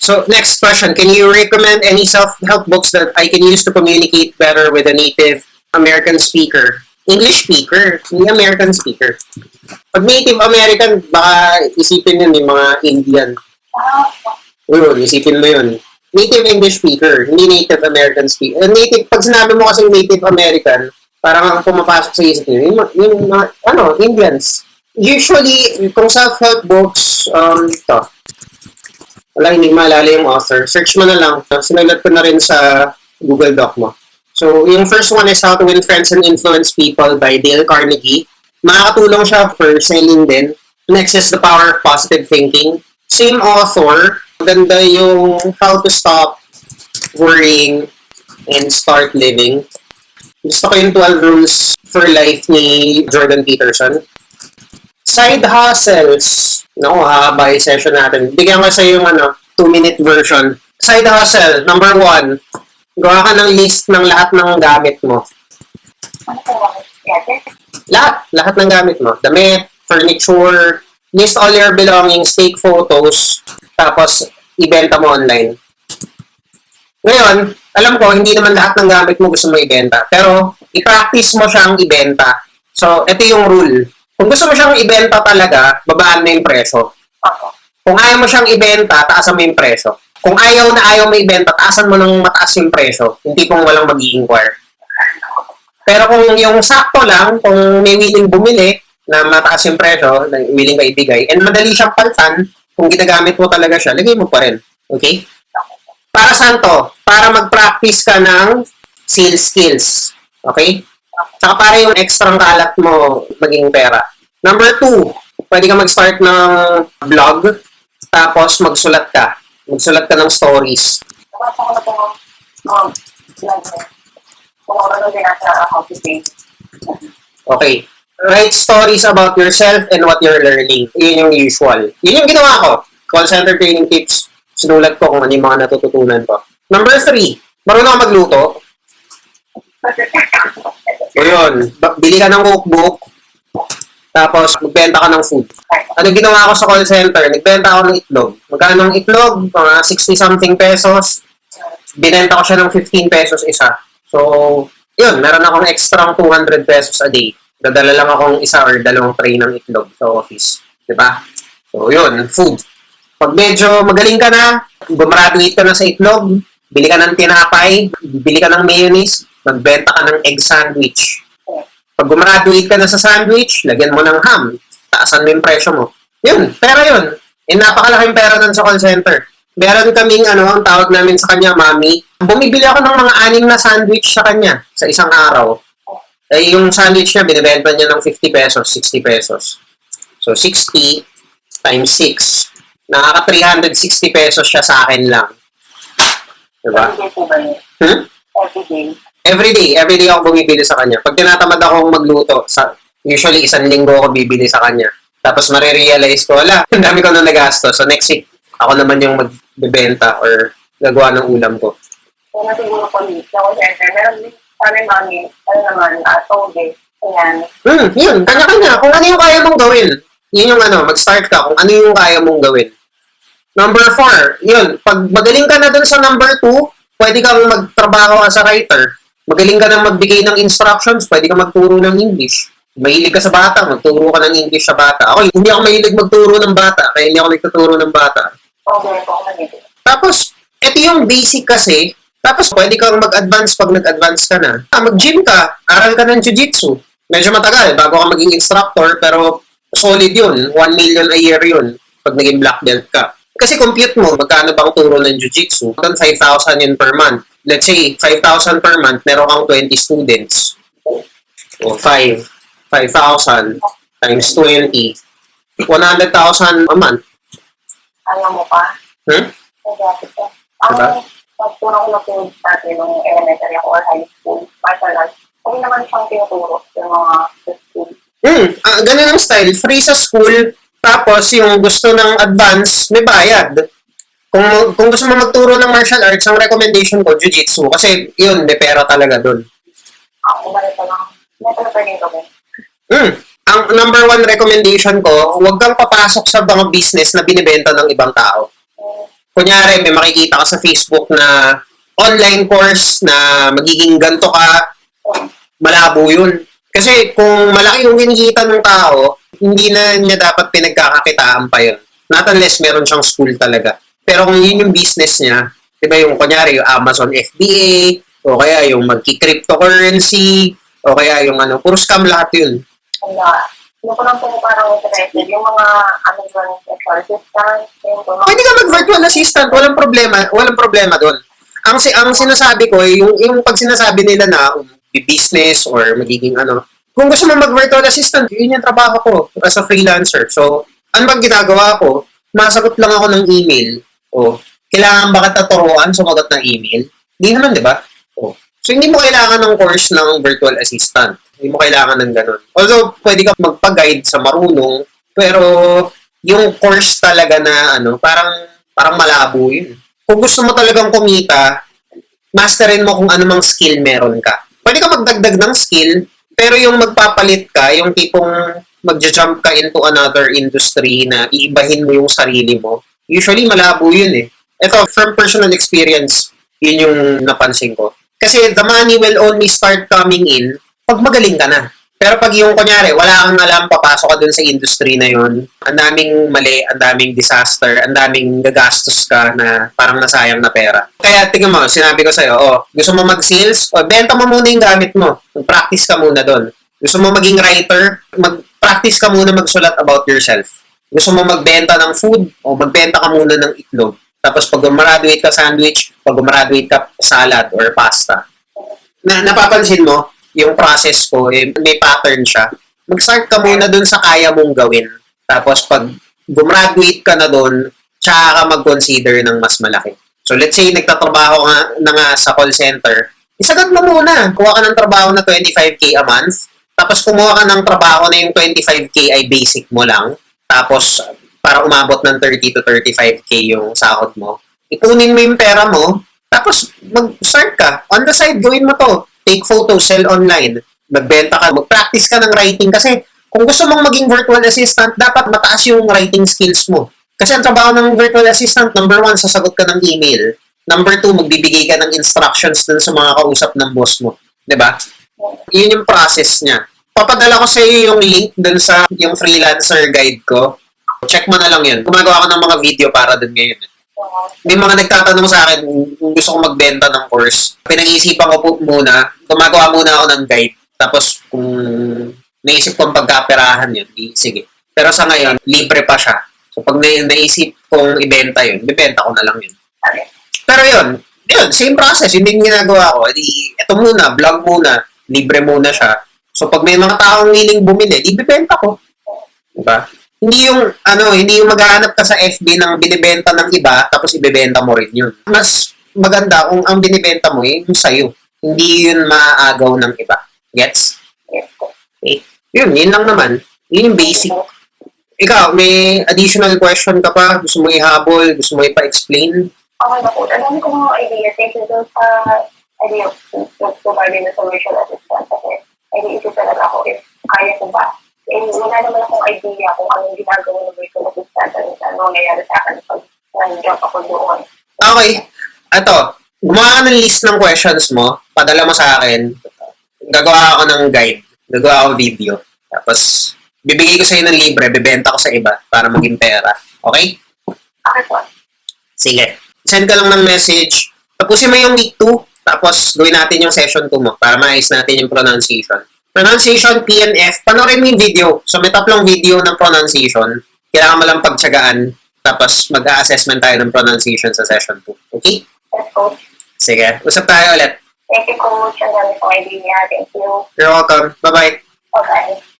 So, next question. Can you recommend any self-help books that I can use to communicate better with a native American speaker? English speaker, hindi American speaker. Pag native American, baka isipin yun yung mga Indian. Yun, isipin mo yun. Native English speaker, hindi native American speaker. Native, pag sinabi mo kasi native American, parang ang pumapasok sa isip nyo, yung mga, Indians. Usually, kung self-help books, ito. Wala, hindi maalala yung author. Search mo na lang. Sinulat ko na rin sa Google Doc mo. So, yung first one is How to Win Friends and Influence People by Dale Carnegie. Makakatulong siya for selling din. Next is The Power of Positive Thinking. Same author. Maganda yung How to Stop Worrying and Start Living. Gusto ko yung 12 Rules for Life ni Jordan Peterson. Side hustles. No, haba yung session natin. Bigyan ko sa yung 2-minute version. Side hustle, number 1. Gawa ka ng list ng lahat ng gamit mo. Lahat ng gamit mo. Damit, furniture, list all your belongings, take photos, tapos ibenta mo online. Ngayon, alam ko, hindi naman lahat ng gamit mo gusto mo ibenta. Pero, i-practice mo siyang ibenta. So, ito yung rule. Kung gusto mo siyang ibenta talaga, babaan mo yung presyo. Kung ayaw mo siyang ibenta, taasan mo yung presyo. Kung ayaw mo ibenta, taasan mo ng mataas yung presyo. Hindi kung walang mag-i-inquire. Pero kung yung sakto lang, kung may willing bumili na mataas yung presyo, na willing ka ibigay, and madali siyang paltan, kung ginagamit mo talaga siya, lagay mo pa rin. Okay? Para saan to? Para mag-practice ka ng sales skills. Okay? Saka para yung extra kalat mo maging pera. Number 2, pwede ka mag-start ng blog, tapos magsulat ka. Magsulat ka ng stories. Okay. Write stories about yourself and what you're learning. Yun yung usual. Yun yung ginawa ko. Call center training tips. Sinulat ko kung ano yung mga natututunan ko. Number 3, marunong ka magluto. O yun, bili ka ng cookbook, tapos magbenta ka ng food. Ano ginawa ko sa call center? Nagbenta ako ng itlog. Magkano ng itlog? Mga 60-something pesos. Binenta ko siya ng 15 pesos isa. So, yun, meron akong extra 200 pesos a day. Dadala lang akong isa or dalawang tray ng itlog sa office. Diba? So, yun, food. Pag medyo magaling ka na, gumraduate ka na sa itlog, bili ka ng tinapay, bili ka ng mayonnaise, magbenta ka ng egg sandwich. Pag gumraduate ka na sa sandwich, lagyan mo ng ham. Taasan mo yung presyo mo. Yun, pera yun. Napakalaking pera nun sa call center. Meron kaming, ang tawag namin sa kanya, mami. Bumibili ako ng mga 6 na sandwich sa kanya sa isang araw. Eh, yung sandwich niya, binibenta niya ng 50 pesos, 60 pesos. So, 60 times 6. Nakaka-360 pesos siya sa akin lang. Diba? Everyday po ba yun? Everyday ako bumibili sa kanya. Pag tinatamad akong magluto, usually 1 linggo ako bibili sa kanya. Tapos marirealize ko, wala, ang dami ko na nagasto. So next week, ako naman yung magbebenta or gagawa ng ulam ko. Kung nasiguro po sa call center, meron din kami mami, toge, ayan. Yun, kanya-kanya. Kung ano yung kaya mong gawin. Yun yung mag-start ka kung ano yung kaya mong gawin. Number 4, yun, pag magaling ka na dun sa number 2, pwede kang magtrabaho as a writer. Magaling ka na magbigay ng instructions, pwede kang magturo ng English. Mahilig ka sa bata, magturo ka ng English sa bata. Ako, hindi ako mahilig magturo ng bata, kaya hindi ako nagtuturo ng bata. Okay. Tapos, ito yung basic kasi, tapos pwede kang mag-advance pag nag-advance ka na. Mag-gym ka, aral ka ng jiu-jitsu. Medyo matagal, bago ka maging instructor, pero solid yun. 1 million a year yun, pag naging black belt ka. Kasi compute mo, magkano bang turo ng jiu-jitsu? 5,000 yun per month. Let's say, 5,000 per month, meron kang 20 students. O 5,000 times 20, 100,000 a month. Ayaw mo pa? Diba? Pagturo ko na po dati nung elementary ako or high school, martial arts, kung naman siyang tinuturo yung mga school. Ganun ang style. Free sa school, tapos yung gusto ng advance, may bayad. Kung gusto mo magturo ng martial arts, ang recommendation ko, jiu-jitsu. Kasi yun, may pera talaga dun. Ako, ganito lang. Ganito na pwede gawin. Ang number 1 recommendation ko, huwag kang papasok sa mga business na binibenta ng ibang tao. kunyari, may makikita ka sa Facebook na online course na magiging ganito ka, malabo yun. Kasi kung malaki yung kinikita ng tao, hindi na niya dapat pinagkakakitaan pa yun. Not unless meron siyang school talaga. Pero kung yun yung business niya, di ba yung kunyari yung Amazon FBA, o kaya yung magki-cryptocurrency, o kaya yung ano, puro scam lahat yun. Kaya, yung ko lang po parang interested, yung mga virtual assistant, yung po. Pwede ka mag-virtual assistant, walang problema doon. Ang sinasabi ko, yung pag sinasabi nila na business or magiging ano, kung gusto mo mag-virtual assistant, yun yung trabaho ko as a freelancer. So, ano bang ginagawa ko? Masagot lang ako ng email. O, kailangan ba kita turuan sumagot ng email? Hindi naman, di ba? O, so, hindi mo kailangan ng course ng virtual assistant. Hindi mo kailangan ng ganun. Although, pwede ka magpa-guide sa marunong, pero yung course talaga na ano, parang malabo yun. Kung gusto mo talagang kumita, masterin mo kung anumang skill meron ka. Pwede ka magdagdag ng skill, pero yung magpapalit ka, yung tipong magja-jump ka into another industry na iibahin mo yung sarili mo, usually malabo yun eh. Ito, from personal experience, yun yung napansin ko. Kasi the money will only start coming in pag magaling ka na. Pero pag yung, kunyari, wala kang alam, papasok ka dun sa industry na yun, ang daming mali, ang daming disaster, ang daming gagastos ka na parang nasayang na pera. Kaya, tingnan mo, sinabi ko sa'yo, gusto mo mag-sales? Benta mo muna yung gamit mo. Mag-practice ka muna dun. Gusto mo maging writer? Mag-practice ka muna magsulat about yourself. Gusto mo magbenta ng food? O magbenta ka muna ng itlog. Tapos pag gumraduate ka sandwich, pag gumraduate ka salad or pasta. Napapansin mo, yung process ko, may pattern siya. Mag-start ka muna dun sa kaya mong gawin. Tapos pag gumraduate ka na dun, tsaka ka mag-consider ng mas malaki. So let's say nagtatrabaho nga sa call center, isagad mo muna. Kuha ka ng trabaho na 25K a month. Tapos kumuha ka ng trabaho na yung 25K ay basic mo lang. Tapos para umabot ng 30 to 35K yung sahod mo. Ipunin mo yung pera mo. Tapos mag-start ka. On the side, gawin mo to. Take photos, sell online, magbenta ka, mag-practice ka ng writing kasi kung gusto mong maging virtual assistant, dapat mataas yung writing skills mo. Kasi ang trabaho ng virtual assistant, number 1, sasagot ka ng email. Number 2, magbibigay ka ng instructions dun sa mga kausap ng boss mo. 'Di ba? Yun yung process niya. Papadala ko sa iyo yung link dun sa yung freelancer guide ko. Check mo na lang yun. Gumagawa ko ng mga video para dun ngayon. May mga nagtatanong sa akin kung gusto kong magbenta ng course. Pinag-iisipan ko po muna, gumagawa muna ako ng guide. Tapos kung naisip kong pagkaperahan yun, sige. Pero sa ngayon, libre pa siya. So pag naisip kong ibenta yun, bibenta ko na lang yun. Pero yun, same process. Yun din ginagawa ko. Ito muna, vlog muna, libre muna siya. So pag may mga taong willing bumili, ibibenta ko. Diba? Hindi yung maghahanap ka sa FB ng binibenta ng iba, tapos ibebenta mo rin yun. Mas maganda kung ang binibenta mo yung sa'yo. Hindi yun maaagaw ng iba. Gets? Okay. Yun lang naman. Yun yung basic. Ikaw, may additional question ka pa? Gusto mo ihabol? Gusto mo ipa-explain? Okay na po. Alam ko mga idea. Thank you doon sa idea of providing the virtual assistant. Kasi nag-iisip talaga ako if kaya ko ba. Wala naman akong idea kung anong ginagawa ng virtual assistant at ano nangyayari sa akin pag nag-jump ako doon. Okay. Ito, gumawa ka ng list ng questions mo, padala mo sa akin, gagawa ako ng guide, gagawa ako video. Tapos, bibigay ko sa'yo ng libre, bibenta ko sa iba para maging pera. Okay? Okay po. Sige. Send ka lang ng message. Tapusin mo yung week 2, tapos gawin natin yung session 2 mo para maayos natin yung pronunciation. Pronunciation, PNF, panoorin mo yung video. So, may tatlong video ng pronunciation. Kailangan mo lang pagtsagaan. Tapos, mag-a-assessment tayo ng pronunciation sa session 2. Okay? Yes, Coach. Sige. Usap tayo ulit. Thank you, Coach. Ang dami kong idea. Thank you. You're welcome. Bye-bye. Okay.